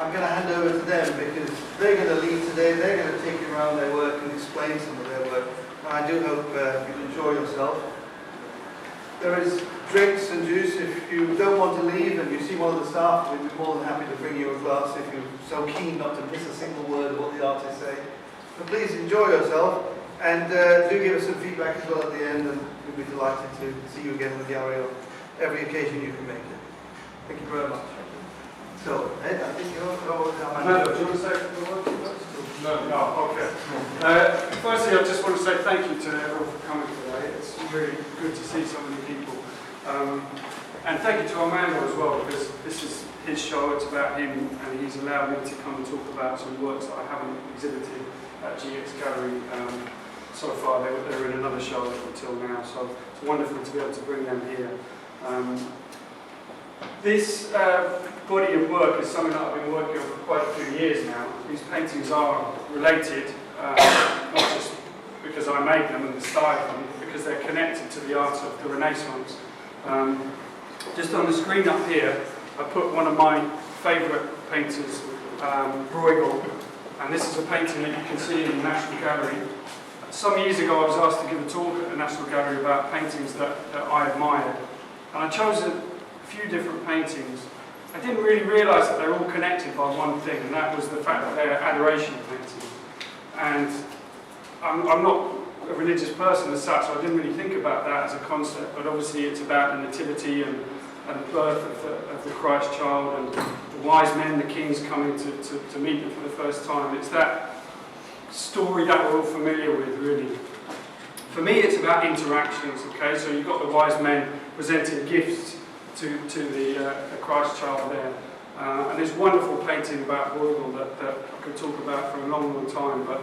I'm going to hand over to them because they're going to lead today. They're going to take you around their work and explain some of their work. And I do hope you enjoy yourself. There is drinks and juice. If you don't want to leave and you see one of the staff, we'd be more than happy to bring you a glass if you're so keen not to miss a single word of what the artists say. So please enjoy yourself and do give us some feedback as well at the end, and we'll be delighted to see you again in the gallery on every occasion you can make it. Thank you very much. So, Ed, I think you're over the Amanda, do you want to say a couple of words? No, okay. Firstly, I just want to say thank you to everyone for coming today. It's really good to see so many people. And thank you to Armando as well, because this is his show, it's about him, and he's allowed me to come and talk about some works that I haven't exhibited at GX Gallery so far. They were in another show until now, so it's wonderful to be able to bring them here. This body of work is something that I've been working on for quite a few years now. These paintings are related, not just because I made them and the style of them, because they're connected to the art of the Renaissance. Just on the screen up here, I put one of my favourite painters, Bruegel, and this is a painting that you can see in the National Gallery. Some years ago I was asked to give a talk at the National Gallery about paintings that I admired, and I chose a few different paintings. I didn't really realise that they're all connected by one thing, and that was the fact that they're adoration paintings. And I'm not a religious person as such, so I didn't really think about that as a concept, but obviously it's about the nativity and the birth of the Christ child and the wise men, the kings coming to meet them for the first time. It's that story that we're all familiar with, really. For me, it's about interactions, okay? So you've got the wise men presenting gifts to the Christ child there. And there's wonderful painting about Bruegel that I could talk about for a long, long time, but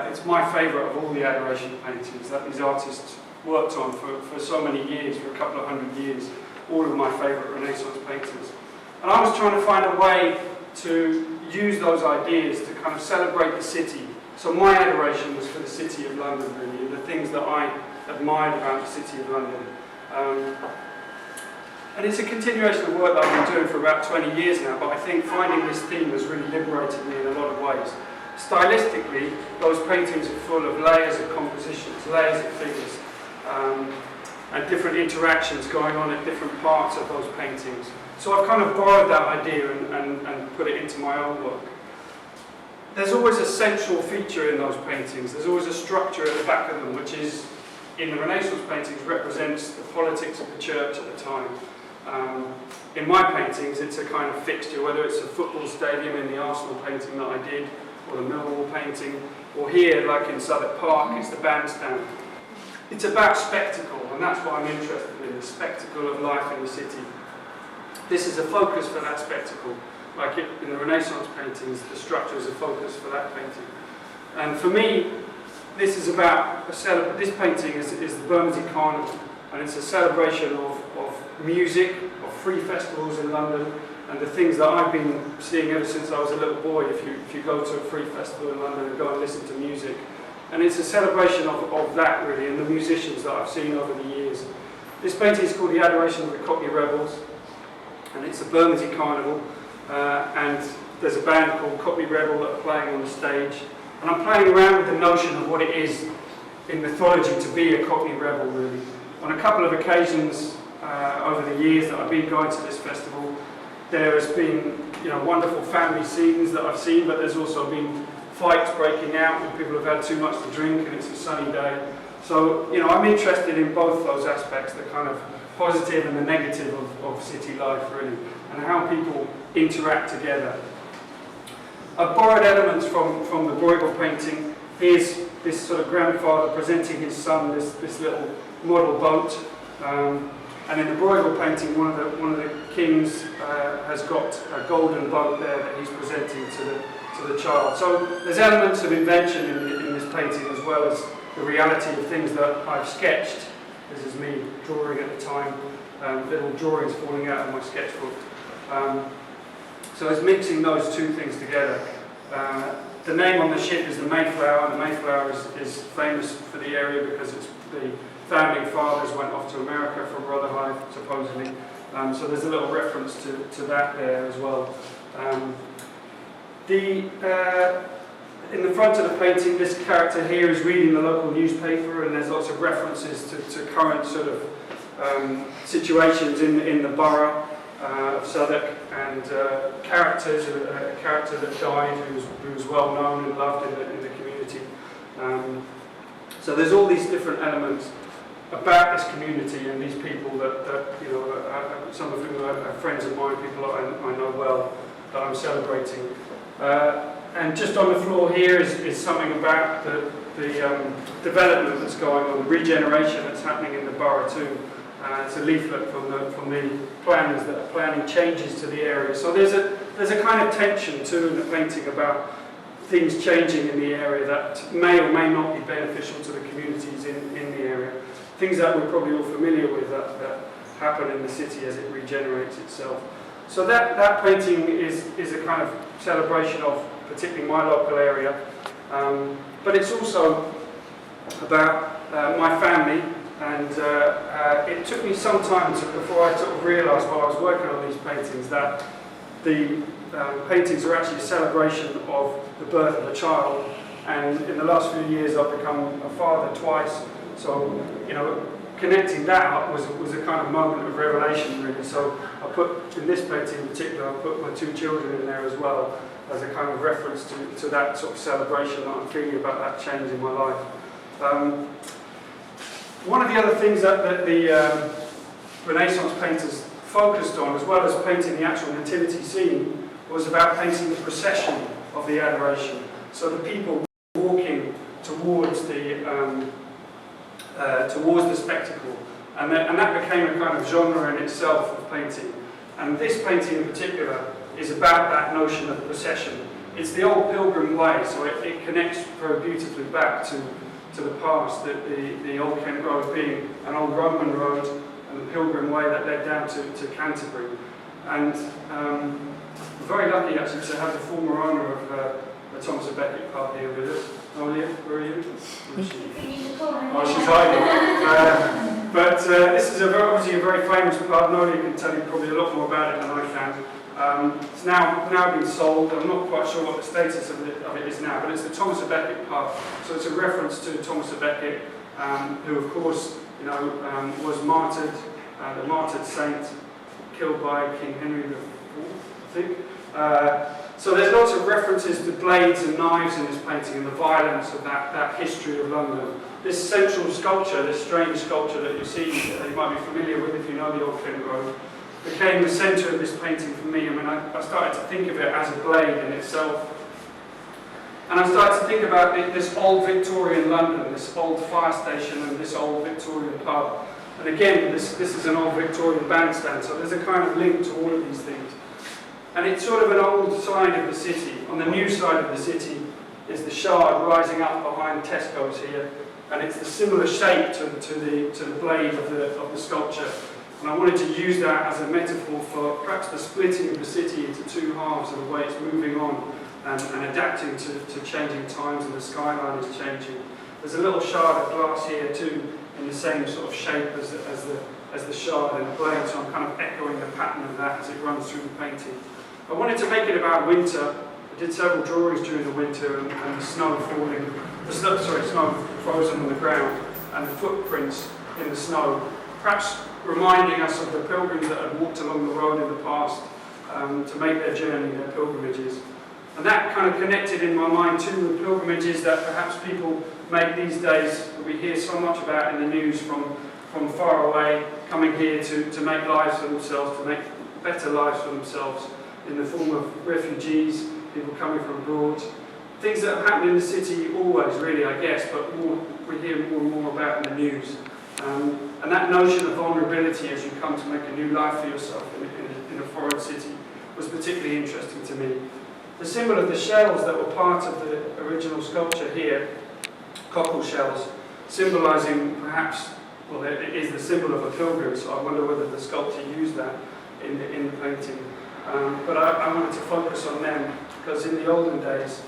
it's my favourite of all the adoration paintings that these artists worked on for so many years, for a couple of hundred years, all of my favourite Renaissance painters. And I was trying to find a way to use those ideas to kind of celebrate the city. So my adoration was for the City of London, really, and the things that I admired about the City of London. And it's a continuation of work that I've been doing for about 20 years now, but I think finding this theme has really liberated me in a lot of ways. Stylistically, those paintings are full of layers of compositions, layers of figures, and different interactions going on at different parts of those paintings. So I've kind of borrowed that idea and put it into my own work. There's always a central feature in those paintings. There's always a structure at the back of them, which is, in the Renaissance paintings, represents the politics of the church at the time. In my paintings, it's a kind of fixture, whether it's a football stadium in the Arsenal painting that I did, or the Millwall painting, or here, like in Southwark Park, it's the bandstand. It's about spectacle, and that's what I'm interested in, the spectacle of life in the city. This is a focus for that spectacle. Like in the Renaissance paintings, the structure is a focus for that painting. And for me, this is about this painting is the Bermondsey Carnival, and it's a celebration of music, of free festivals in London, and the things that I've been seeing ever since I was a little boy. If you go to a free festival in London and go and listen to music, and it's a celebration of that really, and the musicians that I've seen over the years. This painting is called The Adoration of the Cockney Rebels, and it's a Bermondsey Carnival, and there's a band called Cockney Rebel that are playing on the stage, and I'm playing around with the notion of what it is in mythology to be a Cockney Rebel, really. On a couple of occasions over the years that I've been going to this festival, there has been, wonderful family scenes that I've seen, but there's also been fights breaking out when people have had too much to drink and it's a sunny day. So, I'm interested in both those aspects, the kind of positive and the negative of city life, really, and how people interact together. I've borrowed elements from the Bruegel painting. Here's this sort of grandfather presenting his son this little model boat. And in the Bruegel painting, one of the kings has got a golden boat there that he's presenting to the child. So there's elements of invention in this painting, as well as the reality of things that I've sketched. This is me drawing at the time, little drawings falling out of my sketchbook. So it's mixing those two things together. The name on the ship is the Mayflower, and the Mayflower is famous for the area because it's the founding fathers went off to America from Rotherhithe, supposedly. So there's a little reference to that there as well. In the front of the painting, this character here is reading the local newspaper, and there's lots of references to current sort of situations in the borough of Southwark, and characters, a character that died who was well known and loved in the community. So there's all these different elements about this community and these people that you know, some of whom are friends of mine, people I know well, that I'm celebrating. And just on the floor here is something about the development that's going on, the regeneration that's happening in the borough too. It's a leaflet from the planners that are planning changes to the area. So there's a kind of tension too in the painting about things changing in the area that may or may not be beneficial to the communities in the area. Things that we're probably all familiar with that happen in the city as it regenerates itself. So that painting is a kind of celebration of particularly my local area, but it's also about my family, and it took me some time before I sort of realised while I was working on these paintings that the paintings are actually a celebration of the birth of a child, and in the last few years I've become a father twice, so you know, connecting that up was a kind of moment of revelation really. So I put, in this painting in particular, I put my two children in there as well, as a kind of reference to that sort of celebration that I'm feeling about that change in my life. One of the other things that the Renaissance painters focused on, as well as painting the actual nativity scene, was about painting the procession of the adoration. So the people walking towards the spectacle, and that became a kind of genre in itself of painting. And this painting in particular is about that notion of procession. It's the old pilgrim way, so it connects very beautifully back to the past, the Old Kent Road being an old Roman road, and the pilgrim way that led down to Canterbury. And we're very lucky actually to have the former owner of the Thomas à Becket pub here with us. Nolia, where are you? Oh, she's hiding. But this is obviously a very famous pub. Nolia can tell you probably a lot more about it than I can. It's now been sold. I'm not quite sure what the status of it is now, but it's the Thomas à Becket pub. So it's a reference to Thomas à Becket, who of course, you know, was martyred, the martyred saint, killed by King Henry IV, I think. So there's lots of references to blades and knives in this painting and the violence of that history of London. This central sculpture, this strange sculpture that you see, that you might be familiar with if you know the Old Kent Road, became the centre of this painting for me. I mean, I started to think of it as a blade in itself. And I started to think about this old Victorian London, this old fire station and this old Victorian pub. And again, this is an old Victorian bandstand, so there's a kind of link to all of these things. And it's sort of an old side of the city. On the new side of the city is the Shard rising up behind Tesco's here, and it's the similar shape to the blade of the sculpture. And I wanted to use that as a metaphor for perhaps the splitting of the city into two halves and the way it's moving on and adapting to changing times, and the skyline is changing. There's a little shard of glass here too, in the same sort of shape as the shard and the blade, so I'm kind of echoing the pattern of that as it runs through the painting. I wanted to make it about winter. I did several drawings during the winter and the snow falling, snow frozen on the ground and the footprints in the snow, perhaps reminding us of the pilgrims that had walked along the road in the past to make their journey, their pilgrimages. And that kind of connected in my mind too with pilgrimages that perhaps people make these days, that we hear so much about in the news from far away, coming here to make lives for themselves, to make better lives for themselves in the form of refugees, people coming from abroad. Things that have happened in the city always, really, I guess, but we hear more and more about in the news. And that notion of vulnerability as you come to make a new life for yourself in a foreign city was particularly interesting to me. The symbol of the shells that were part of the original sculpture here, cockle shells, symbolising perhaps, well, it is the symbol of a pilgrim, so I wonder whether the sculptor used that in the painting. But I wanted to focus on them because in the olden days,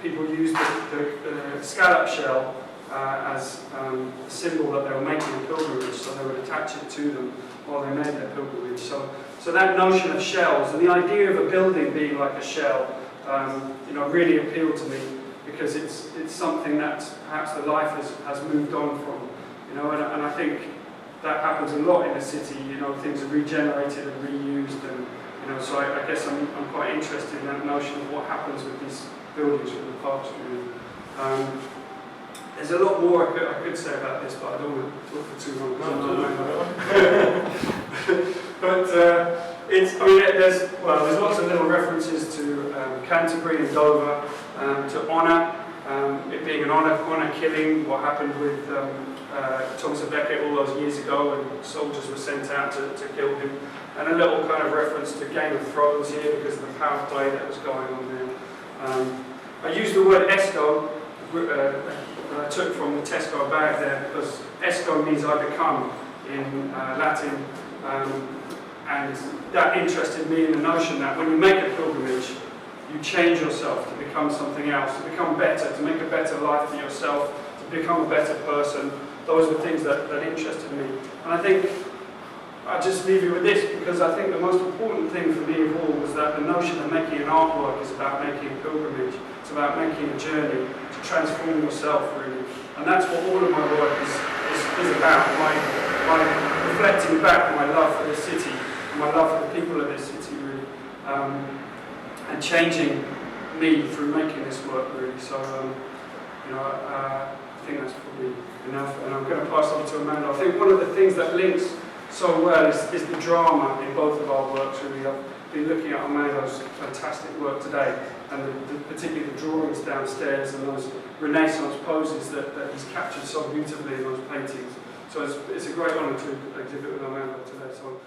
people used the scallop shell as a symbol that they were making a pilgrimage, so they would attach it to them while they made their pilgrimage. So that notion of shells and the idea of a building being like a shell really appealed to me, because it's something that perhaps the life has moved on from, and I think that happens a lot in the city. Things are regenerated and reused, and so I guess I'm quite interested in that notion of what happens with these buildings from the past. Really. There's a lot more I could say about this, but I don't want to talk for too long. But there's lots of little references to Canterbury and Dover, to honour, it being an honour killing, what happened with Thomas à Becket all those years ago, when soldiers were sent out to kill him, and a little kind of reference to Game of Thrones here because of the power play that was going on there. I used the word esco, that I took from the Tesco bag there, because esco means I become in Latin, and that interested me in the notion that when you make a pilgrimage, you change yourself to become something else, to become better, to make a better life for yourself, to become a better person. Those are things that interested me. And I think I'll just leave you with this, because I think the most important thing for me of all was that the notion of making an artwork is about making a pilgrimage. It's about making a journey to transform yourself, really. And that's what all of my work is about, my reflecting back my love for this city, and my love for the people of this city, really. And changing me through making this work, really. So, I think that's probably enough. And I'm going to pass on to Amanda. I think one of the things that links so well is the drama in both of our works, really. I've been looking at Amanda's fantastic work today, and particularly the drawings downstairs and those Renaissance poses that he's captured so beautifully in those paintings. So it's a great honour to exhibit with Amanda today. So.